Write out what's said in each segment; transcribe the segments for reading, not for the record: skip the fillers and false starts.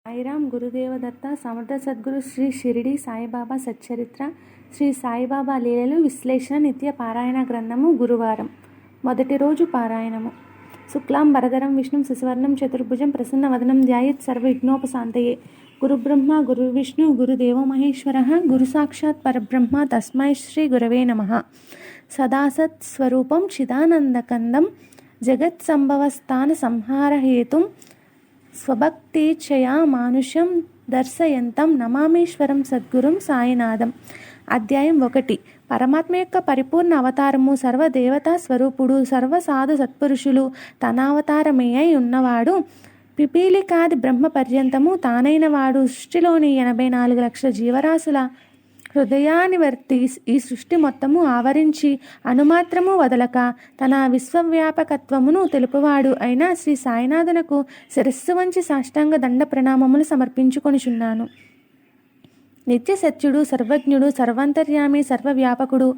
సాయిరామ్ గురుదేవదత్త సమర్థ సద్గురు శ్రీ షిరిడి సాయిబాబా సచ్చరిత్ర శ్రీ సాయిబాబా లీలలు విశ్లేషణ నిత్య పారాయణ గ్రంథము గురువారం మొదటి రోజు పారాయణము. శుక్లాం వరదరం విష్ణుం శశివర్ణం చతుర్భుజం ప్రసన్నవదనం ధ్యాయేత్ సర్వ విఘ్నోపశాంతయే. గురుబ్రహ్మ గురువిష్ణు గురుదేవో మహేశ్వరః గురు సాక్షాత్ పరబ్రహ్మ తస్మై శ్రీ గురవే నమః. సదాసత్ స్వరూపం చిదానందకందం జగత్ సంభవస్థాన సంహారహేతుం స్వభక్తేచ్ఛయా మానుష్యం దర్శయంతం నమామీశ్వరం సద్గురుం సాయినాథం. అధ్యాయం 1. పరమాత్మ యొక్క పరిపూర్ణ అవతారము, సర్వదేవతా స్వరూపుడు, సర్వసాధు సత్పురుషులు తనావతారమే అయి ఉన్నవాడు, పిపీలికాది బ్రహ్మ పర్యంతము తానైన వాడు, సృష్టిలోని 84 లక్షల జీవరాశుల హృదయానివర్తి ఈ సృష్టి మొత్తము ఆవరించి అణుమాత్రము వదలక తన విశ్వవ్యాపకత్వమును తెలుపువాడు అయిన శ్రీ సాయినాథునకు శిరస్సు వంచి సాష్టాంగ దండ ప్రణామములు సమర్పించుకొనుచున్నాను. నిత్య సత్యుడు, సర్వజ్ఞుడు, సర్వాంతర్యామి, సర్వవ్యాపకుడు,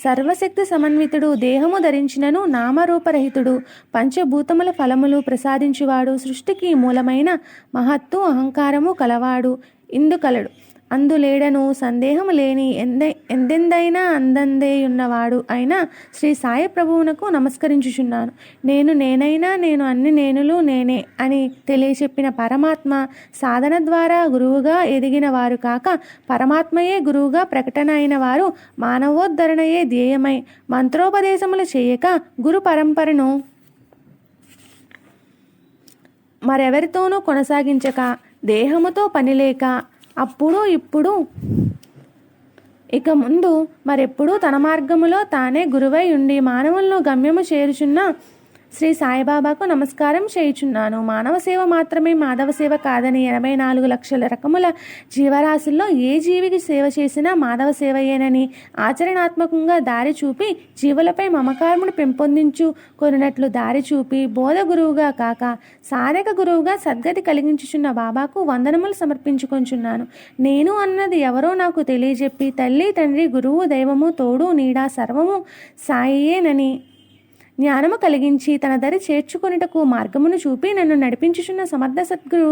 సర్వశక్తి సమన్వితుడు, దేహము ధరించినను నామరూపరహితుడు, పంచభూతముల ఫలములు ప్రసాదించువాడు, సృష్టికి మూలమైన మహత్తు అహంకారము కలవాడు, ఇందుకలడు అందులేడను సందేహము లేని ఎందెందైనా అందందేయున్నవాడు అయిన శ్రీ సాయి ప్రభువునకు నమస్కరించుచున్నాను. నేనైనా నేను అన్ని నేనులు నేనే అని తెలియచెప్పిన పరమాత్మ సాధన ద్వారా గురువుగా ఎదిగిన వారు కాక పరమాత్మయే గురువుగా ప్రకటన అయిన వారు మానవోద్ధరణయే ధ్యేయమై మంత్రోపదేశములు చేయక గురు పరంపరను మరెవరితోనూ కొనసాగించక దేహముతో పనిలేక అప్పుడు ఇప్పుడు ఇక ముందు మరెప్పుడు తన మార్గములో తానే గురువై ఉండి మానవులను గమ్యము చేరుచున్న శ్రీ సాయిబాబాకు నమస్కారం చేయుచున్నాను. మానవ సేవ మాత్రమే మాధవ సేవ కాదని 84 లక్షల రకముల జీవరాశుల్లో ఏ జీవికి సేవ చేసినా మాధవ సేవయేనని ఆచరణాత్మకంగా దారి చూపి జీవులపై మమకారమును పెంపొందించుకొనినట్లు దారి చూపి బోధ గురువుగా కాక సాధక గురువుగా సద్గతి కలిగించుచున్న బాబాకు వందనములు సమర్పించుకొంచున్నాను. నేను అన్నది ఎవరో నాకు తెలియజెప్పి తల్లి తండ్రి గురువు దైవము తోడు నీడ సర్వము సాయియేనని జ్ఞానము కలిగించి తన దరి చేర్చుకొనుటకు మార్గమును చూపి నన్ను నడిపించుచున్న సమర్థ సద్గురు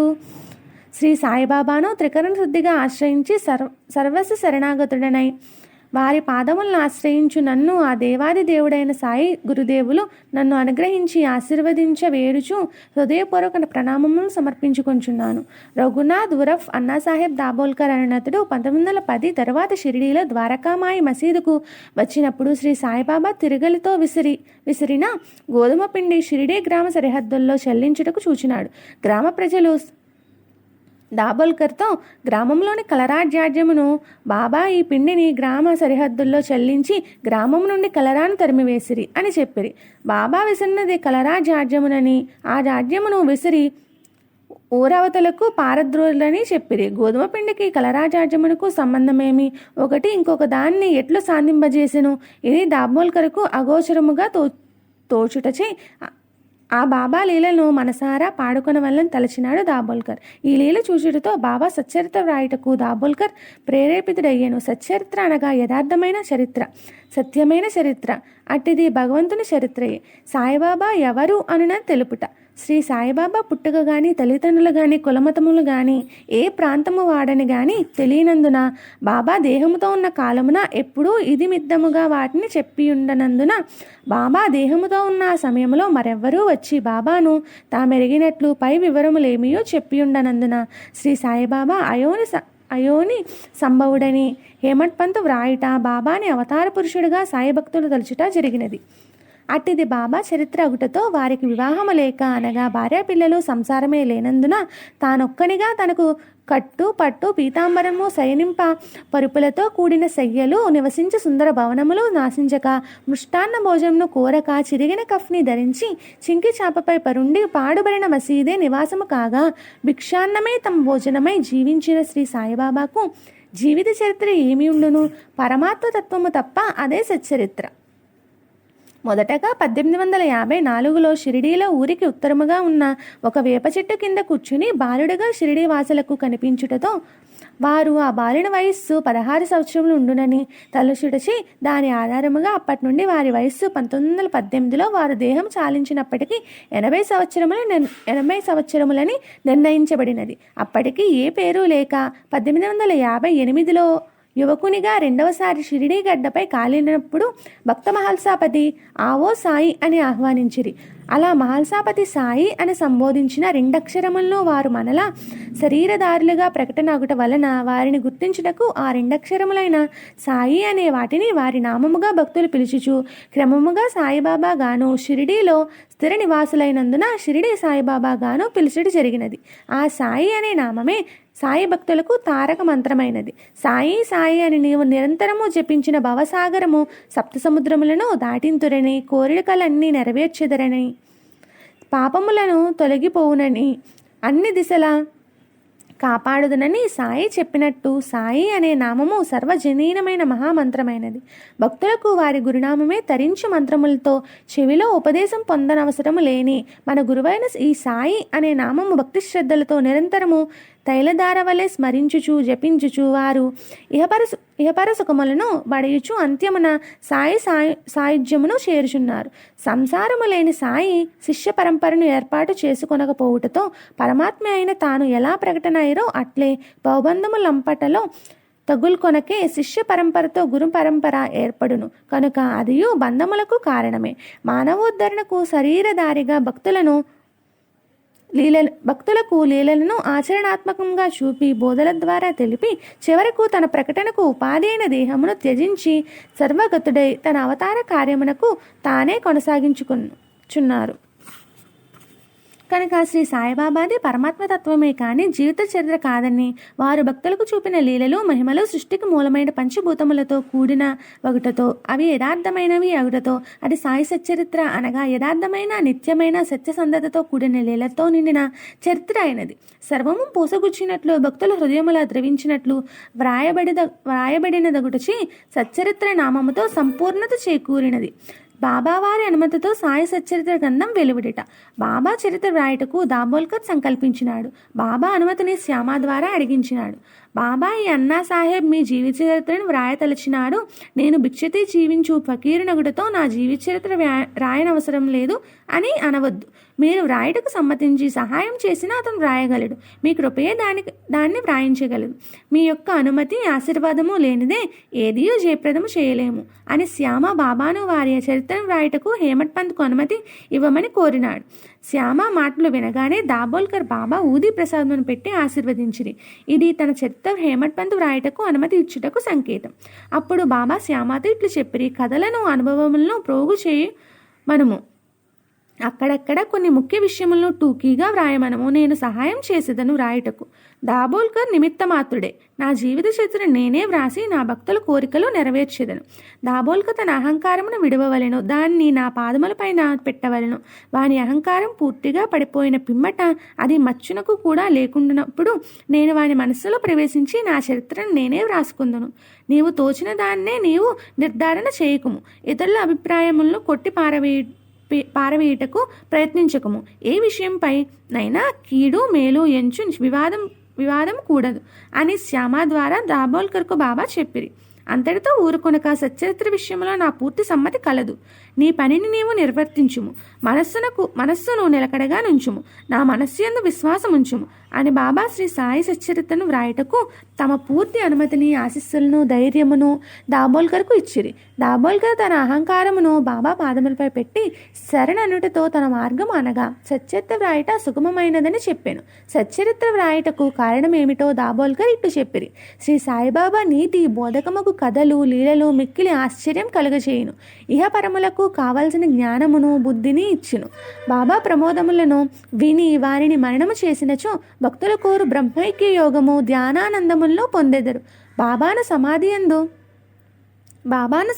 శ్రీ సాయిబాబాను త్రికరణ శుద్ధిగా ఆశ్రయించి సర్వస్వ శరణాగతుడనై వారి పాదములను ఆశ్రయించు నన్ను ఆ దేవాది దేవుడైన సాయి గురుదేవులు నన్ను అనుగ్రహించి ఆశీర్వదించ వేడుచు హృదయపూర్వక ప్రణామములను సమర్పించుకొంచున్నాను. రఘునాథ్ ఉరఫ్ అన్నాసాహెబ్ దాబోల్కర్ అన్నతడు 1910 తర్వాత షిరిడీలో ద్వారకామాయి మసీదుకు వచ్చినప్పుడు శ్రీ సాయిబాబా తిరగలితో విసిరిన గోధుమ పిండి షిరిడీ గ్రామ సరిహద్దుల్లో చెల్లించుటకు చూచినాడు. గ్రామ ప్రజలు దాబోల్కర్తో గ్రామంలోని కలరా జాడ్యమును బాబా ఈ పిండిని గ్రామ సరిహద్దుల్లో చెల్లించి గ్రామం నుండి కలరాను తరిమివేసిరి అని చెప్పిరి. బాబా విసిరినది కలరా జాడ్యమునని ఆ జాడ్యమును విసిరి ఊరవతలకు పారద్రోలని చెప్పిరి. గోధుమ పిండికి కలరా జాడ్యమునకు సంబంధమేమి? ఒకటి ఇంకొక దాన్ని ఎట్లు సాధింపజేసెను? ఇది దాబోల్కర్కు అగోచరముగా తోచుటచే ఆ బాబా లీలను మనసారా పాడుకొన వల్లని తలచినాడు దాబోల్కర్. ఈ లీల చూచుటతో బాబా సచ్చరిత్ర వ్రాయుటకు దాబోల్కర్ ప్రేరేపితుడయ్యాను. సచ్చరిత్ర అనగా యథార్థమైన చరిత్ర, సత్యమైన చరిత్ర. అట్టిది భగవంతుని చరిత్రయే. సాయిబాబా ఎవరు అనున తెలుపుట. శ్రీ సాయిబాబా పుట్టుక గాని తల్లిదండ్రులు గాని కులమతములు గాని ఏ ప్రాంతము వాడని గాని తెలియనందున బాబా దేహముతో ఉన్న కాలమున ఎప్పుడూ ఇది మిద్దముగా వాటిని చెప్పియుండనందున బాబా దేహముతో ఉన్న ఆ సమయంలో మరెవ్వరూ వచ్చి బాబాను తామెరిగినట్లు పై వివరములేమియో చెప్పియుండనందున శ్రీ సాయిబాబా అయోని సంభవుడని హేమట్ పంత్ వ్రాయుట బాబాని అవతార పురుషుడిగా సాయి భక్తులు తలుచుట జరిగినది. అట్టిది బాబా చరిత్ర అగుటతో వారికి వివాహము లేక అనగా భార్య పిల్లలు సంసారమే లేనందున తానొక్కనిగా తనకు కట్టు పట్టు పీతాంబరము శయనింప పరుపులతో కూడిన శయ్యలు నివసించి సుందర భవనములు నాశించక మృష్టాన్న భోజనమును కోరక చిరిగిన కఫ్ని ధరించి చింకి చాపపై పరుండి పాడుబడిన మసీదే నివాసము కాగా భిక్షాన్నమే తమ భోజనమై జీవించిన శ్రీ సాయిబాబాకు జీవిత చరిత్ర ఏమి ఉండును? పరమాత్మ తత్వము తప్ప అదే సచ్చరిత్ర. మొదటగా 1854లో షిరిడీలో ఊరికి ఉత్తరముగా ఉన్న ఒక వేప చెట్టు కింద కూర్చుని బాలుడుగా షిరిడీ వాసులకు కనిపించుటతో వారు ఆ బాలుని వయస్సు 16 సంవత్సరములు ఉండునని తలచుటచి దాని ఆధారముగా అప్పటి నుండి వారి వయస్సు 1918లో వారు దేహం చాలించినప్పటికీ 80 సంవత్సరములని నిర్ణయించబడినది. అప్పటికి ఏ పేరు లేక 1858లో యువకునిగా రెండవసారి షిరిడీ గడ్డపై కాలినప్పుడు భక్త మహల్సాపతి ఆవో సాయి అని ఆహ్వానించిరి. అలా మహల్సాపతి సాయి అని సంబోధించిన రెండక్షరములను వారు మనలా శరీరధారులుగా ప్రకటనగుట వలన వారిని గుర్తించుటకు ఆ రెండక్షరములైన సాయి అనే వాటిని వారి నామముగా భక్తులు పిలుచుచు క్రమముగా సాయిబాబా గాను షిరిడీలో స్థిర నివాసులైనందున షిరిడీ సాయిబాబా గాను పిలుచుట జరిగినది. ఆ సాయి అనే నామమే సాయి భక్తులకు తారక మంత్రమైనది. సాయి సాయి అని నీవు నిరంతరము జపించిన భవసాగరము సప్త సముద్రములను దాటింతురని, కోరికలన్నీ నెరవేర్చెదరని, పాపములను తొలగిపోవునని, అన్ని దిశలా కాపాడుదునని సాయి చెప్పినట్టు సాయి అనే నామము సర్వజనీనమైన మహామంత్రమైనది. భక్తులకు వారి గురునామమే తరించు మంత్రములతో చెవిలో ఉపదేశం పొందనవసరము లేని మన గురువైన ఈ సాయి అనే నామము భక్తి శ్రద్ధలతో నిరంతరము తైలధార వలె స్మరించుచు జపించుచు వారు ఇహపర సుఖములను బడయుచు అంత్యమున సాయుధ్యమును చేరుచున్నారు. సంసారము లేని సాయి శిష్య పరంపరను ఏర్పాటు చేసుకొనకపోవుటతో పరమాత్మ అయిన తాను ఎలా ప్రకటన అయ్యారో అట్లే పౌబంధములంపటలో తగులుకొనకే శిష్య పరంపరతో గురు పరంపర ఏర్పడును. కనుక అదియు బంధములకు కారణమే. మానవోద్ధరణకు శరీరధారిగా భక్తులకు లీలలను ఆచరణాత్మకంగా చూపి బోధల ద్వారా తెలిపి చివరకు తన ప్రకటనకు ఉపాధి అయిన దేహమును త్యజించి సర్వగతుడై తన అవతార కార్యమునకు తానే కొనసాగించుచున్నారు. కనుక శ్రీ సాయిబాబాది పరమాత్మతత్వమే కానీ జీవిత చరిత్ర కాదని వారు భక్తులకు చూపిన లీలలు మహిమలు సృష్టికి మూలమైన పంచభూతములతో కూడిన వగుటతో అవి యథార్థమైనవి అగుటతో అది సాయి సచ్చరిత్ర అనగా యథార్థమైన నిత్యమైన సత్యసంధతతో కూడిన లీలతో నిండిన చరిత్ర అయినది. సర్వము పూసగుచ్చినట్లు భక్తుల హృదయముల ద్రవించినట్లు వ్రాయబడినదగుటచి సచ్చరిత్ర నామముతో సంపూర్ణత చేకూరినది. బాబావారి అనుమతితో సాయి సచ్చరిత్ర గ్రంథం వెలువడిట. బాబా చరిత్ర వ్రాయటకు దాబోల్కర్ సంకల్పించినాడు. బాబా అనుమతిని శ్యామ ద్వారా అడిగించినాడు. బాబా ఈ అన్నా సాహెబ్ మీ జీవిత చరిత్రను వ్రాయతలచినాడు. నేను భిక్షతి జీవించు ఫకీరునగుడితో నా జీవిత చరిత్ర రాయనవసరం లేదు అని అనవద్దు. మీరు వ్రాయటకు సమ్మతించి సహాయం చేసినా అతను వ్రాయగలడు. మీ కృపయే దాన్ని వ్రాయించగలదు. మీ యొక్క అనుమతి ఆశీర్వాదము లేనిదే ఏదియూ జయప్రదము చేయలేము అని శ్యామ బాబాను వారి చరిత్రను వ్రాయటకు హేమట్ పంత్కు అనుమతి ఇవ్వమని కోరినాడు. శ్యామ మాటలు వినగానే దాబోల్కర్ బాబా ఊది ప్రసాదమును పెట్టి ఆశీర్వదించిరి. ఇది తన చరిత్ర హేమట్ పంత్ వ్రాయటకు అనుమతి ఇచ్చుటకు సంకేతం. అప్పుడు బాబా శ్యామతో ఇట్లు చెప్పిరి, కథలను అనుభవములను ప్రోగు చేయి మనము అక్కడక్కడ కొన్ని ముఖ్య విషయములను టూకీగా వ్రాయమనము. నేను సహాయం చేసేదను వ్రాయటకు. దాబోల్కర్ నిమిత్త మాత్రుడే. నా జీవిత చరిత్ర నేనే వ్రాసి నా భక్తుల కోరికలు నెరవేర్చేదను. దాబోల్కర్ తన అహంకారమును విడవవలెను, దాన్ని నా పాదములపైన పెట్టవలెను. వాని అహంకారం పూర్తిగా పడిపోయిన పిమ్మట అది మచ్చునకు కూడా లేకుండానప్పుడు నేను వాని మనస్సులో ప్రవేశించి నా చరిత్రను నేనే వ్రాసుకుందును. నీవు తోచిన దాన్నే నీవు నిర్ధారణ చేయకుము. ఇతరుల అభిప్రాయములను కొట్టి పారవేయుటకు ప్రయత్నించకము. ఏ విషయంపై నైనా కీడు మేలు ఎంచు వివాదం కూడదు అని శ్యామ ద్వారా దాబోల్కర్కు బాబా చెప్పిరి. అంతటితో ఊరుకొనక సచ్చరిత్ర విషయంలో నా పూర్తి సమ్మతి కలదు. నీ పనిని నీవు నిర్వర్తించుము. మనస్సును నిలకడగా నుంచుము. నా మనస్సు యందు విశ్వాసం ఉంచుము అని బాబా శ్రీ సాయి సచ్చరిత్రను వ్రాయటకు తమ పూర్తి అనుమతిని ఆశీస్సులను ధైర్యమును దాబోల్కర్కు ఇచ్చిరి. దాబోల్కర్ తన అహంకారమును బాబా పాదములపై పెట్టి శరణనుటతో తన మార్గం అనగా సచ్చరిత్ర వ్రాయట సుగమమైనదని చెప్పాను. సచ్చరిత్ర వ్రాయటకు కారణమేమిటో దాబోల్కర్ ఇట్టు చెప్పిరి. శ్రీ సాయిబాబా నీతి బోధకముకు కథలు లీలలు మిక్కిలి ఆశ్చర్యం కలుగచేయును. ఇహపరములకు కావలసిన జ్ఞానమును బుద్ధిని ఇచ్చును. బాబా ప్రమోదములను విని వారిని మరణము చేసినచో భక్తుల కోరు బ్రహ్మైక్య యోగము ధ్యానానందముల్లో పొందెదరు. బాబాను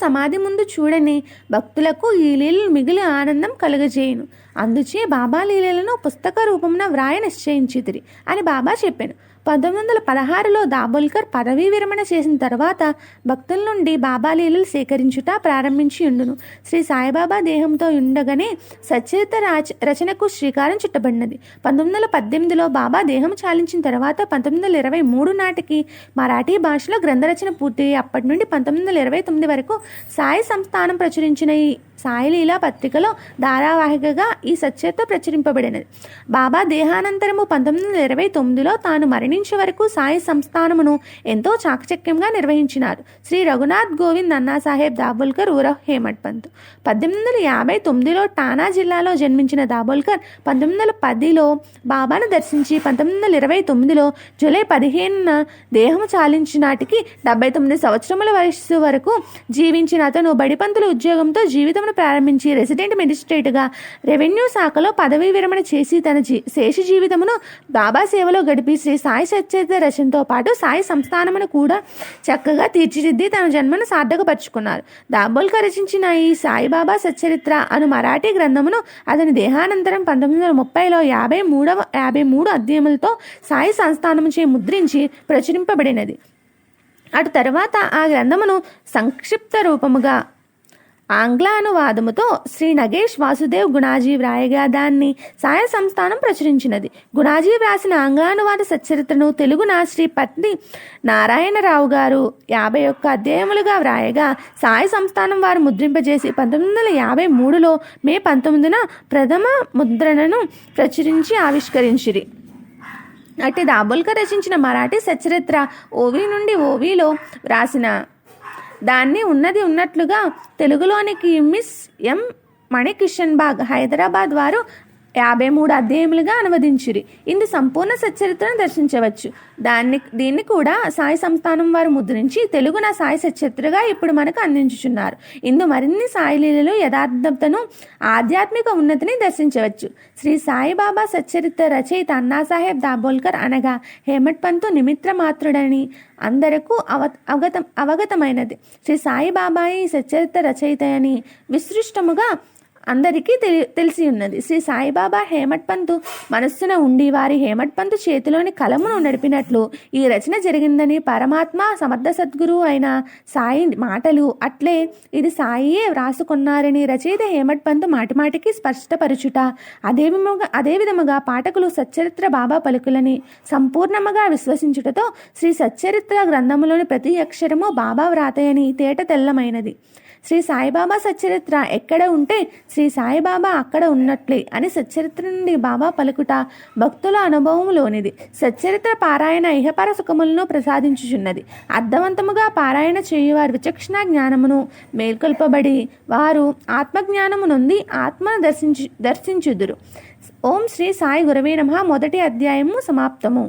సమాధి ముందు చూడని భక్తులకు ఈ లీలలు మిగిలి ఆనందం కలుగజేయును. అందుచే బాబా లీలలను పుస్తక రూపమున వ్రాయ నిశ్చయించితిరి అని బాబా చెప్పాను. 1916లో దాబోల్కర్ పదవీ విరమణ చేసిన తర్వాత భక్తుల నుండి బాబా లీలలు సేకరించుట ప్రారంభించి ఉండును. శ్రీ సాయిబాబా దేహంతో ఉండగానే సచ్చరిత్ర రచనకు శ్రీకారం చుట్టబడినది. 1918లో బాబా దేహం చాలించిన తర్వాత 1923 నాటికి మరాఠీ భాషలో గ్రంథరచన పూర్తి. అప్పటి నుండి 1929 వరకు సాయి సంస్థానం ప్రచురించిన ఈ సాయిలీలా పత్రికలో ధారావాహికగా ఈ సచ్చరిత్ర ప్రచురింపబడినది. బాబా దేహానంతరము 1929లో తాను మరణించే వరకు సాయి సంస్థానమును ఎంతో చాకచక్యంగా నిర్వహించినారు. శ్రీ రఘునాథ్ గోవింద్ అన్నాసాహెబ్ దాబోల్కర్ ఊరఫ్ హేమట్ పంత్. 1859లో టానా జిల్లాలో జన్మించిన దాబోల్కర్ 1910లో బాబాను దర్శించి 1929లో జూలై 15న దేహం చాలించి నాటికి 79 సంవత్సరముల వయస్సు వరకు జీవించిన అతను బడిపంతుల ఉద్యోగంతో జీవితం ప్రారంభించి రెసిడెంట్ మెజిస్ట్రేట్గా రెవెన్యూ శాఖలో పదవీ విరమణ చేసి తన శేష జీవితమును బాబా సేవలో గడిపి శ్రీ సాయి సచ్చరిత్ర రచనతో పాటు సాయి సంస్థానమును కూడా చక్కగా తీర్చిదిద్ది తన జన్మను సార్థకపరుచుకున్నారు. దాబోల్కర్ రచించిన ఈ సాయిబాబా సచ్చరిత్ర అను మరాఠీ గ్రంథమును అతని దేహానంతరం 1930లో 53 అధ్యాయములతో సాయి సంస్థానముచే ముద్రించి ప్రచురింపబడినది. అటు తర్వాత ఆ గ్రంథమును సంక్షిప్త రూపముగా ఆంగ్ల అనువాదముతో శ్రీ నగేష్ వాసుదేవ్ గుణాజీ వ్రాయగా దాన్ని సాయి సంస్థానం ప్రచురించినది. గుణాజీ వ్రాసిన ఆంగ్లానువాద సచ్చరిత్రను తెలుగున శ్రీ పత్ని నారాయణరావు గారు 51 అధ్యాయములుగా వ్రాయగా సాయి సంస్థానం వారు ముద్రింపజేసి 1953లో మే 19న ప్రథమ ముద్రణను ప్రచురించి ఆవిష్కరించిరి. అట్టి దాబోల్కర్ రచించిన మరాఠీ సచ్చరిత్ర ఓవి నుండి ఓవిలో వ్రాసిన దాన్ని ఉన్నది ఉన్నట్లుగా తెలుగులోనికి మిస్ ఎం మణికిషన్ బాగ్ హైదరాబాద్ వారు 53 అధ్యాయములుగా అనువదించిరి. ఇందు సంపూర్ణ సచ్చరిత్రను దర్శించవచ్చు. దీన్ని కూడా సాయి సంస్థానం వారు ముద్రించి తెలుగున సాయి సచ్చరిత్రగా ఇప్పుడు మనకు అందించుచున్నారు. ఇందు మరిన్ని సాయిలీలలో యథార్థతను ఆధ్యాత్మిక ఉన్నతిని దర్శించవచ్చు. శ్రీ సాయిబాబా సచ్చరిత్ర రచయిత అన్నాసాహెబ్ దాబోల్కర్ అనగా హేమట్ పంతు నిమిత్ర మాత్రుడని అందరకు అవగతమైనది. శ్రీ సాయిబాబా ఈ సచ్చరిత్ర రచయిత అని విస్తృష్టముగా అందరికీ తెలిసి ఉన్నది. శ్రీ సాయిబాబా హేమట్ పంతు మనస్సున ఉండి వారి హేమట్ పంతు చేతిలోని కలమును నడిపినట్లు ఈ రచన జరిగిందని పరమాత్మ సమర్థ సద్గురు అయిన సాయి మాటలు అట్లే ఇది సాయియే వ్రాసుకున్నారని రచయిత హేమట్ పంతు మాటిమాటికి స్పష్టపరచుట, అదే విధముగా పాఠకులు సచ్చరిత్ర బాబా పలుకులని సంపూర్ణముగా విశ్వసించుటతో శ్రీ సచ్చరిత్ర గ్రంథములోని ప్రతి అక్షరము బాబా వ్రాతయని తేట తెల్లమైనది. శ్రీ సాయిబాబా సచ్చరిత్ర ఎక్కడ ఉంటే శ్రీ సాయిబాబా అక్కడ ఉన్నట్లే అని సచ్చరిత్ర నుండి బాబా పలుకుట భక్తుల అనుభవంలోనిది. సచ్చరిత్ర పారాయణ ఇహపర సుఖములను ప్రసాదించుచున్నది. అర్థవంతముగా పారాయణ చేయువారు విచక్షణ జ్ఞానమును మేల్కొల్పబడి వారు ఆత్మజ్ఞానము నొంది ఆత్మను దర్శించుదురు. ఓం శ్రీ సాయి గురవే నమః. మొదటి అధ్యాయము సమాప్తము.